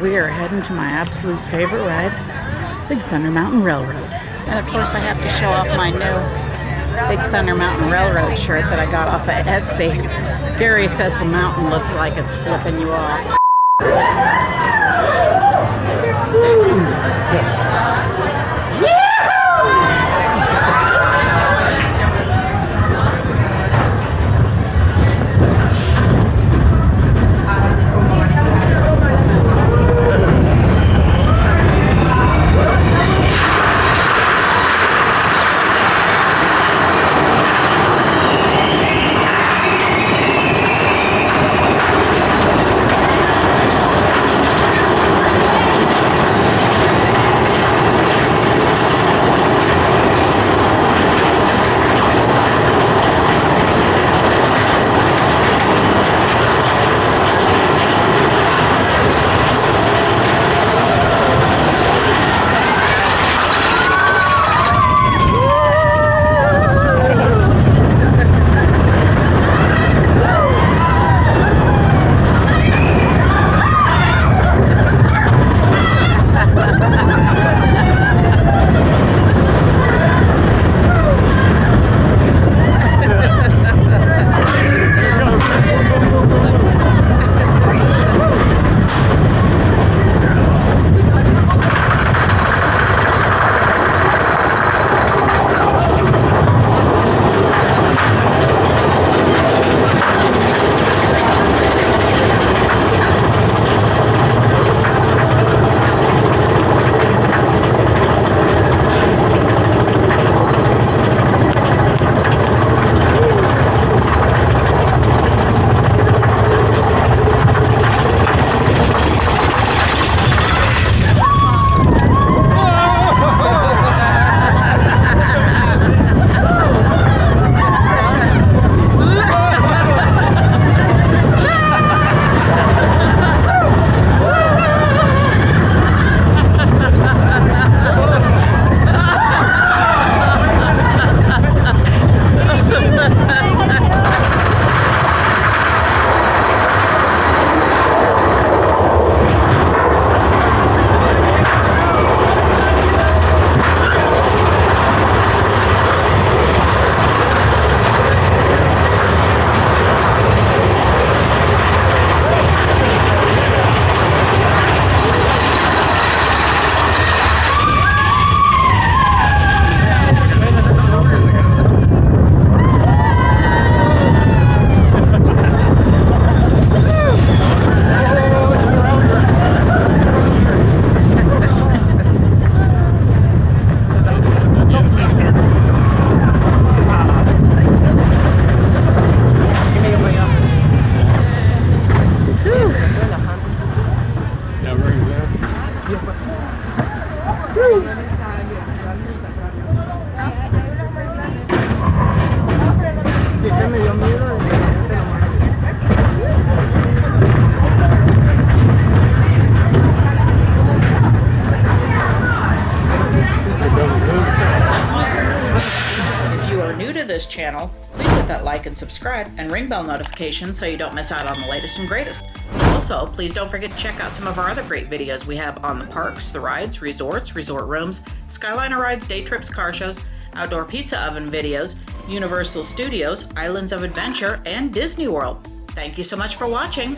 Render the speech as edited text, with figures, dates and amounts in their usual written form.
We are heading to my absolute favorite ride, Big Thunder Mountain Railroad. And of course I have to show off my new Big Thunder Mountain Railroad shirt that I got off of Etsy. Gary says the mountain looks like it's flipping you off. This channel, please hit that like and subscribe and ring bell notifications so you don't miss out on the latest and greatest. Also, please don't forget to check out some of our other great videos we have on the parks, the rides, resorts, resort rooms, Skyliner rides, day trips, car shows, outdoor pizza oven videos, Universal Studios, Islands of Adventure, and Disney World. Thank you so much for watching.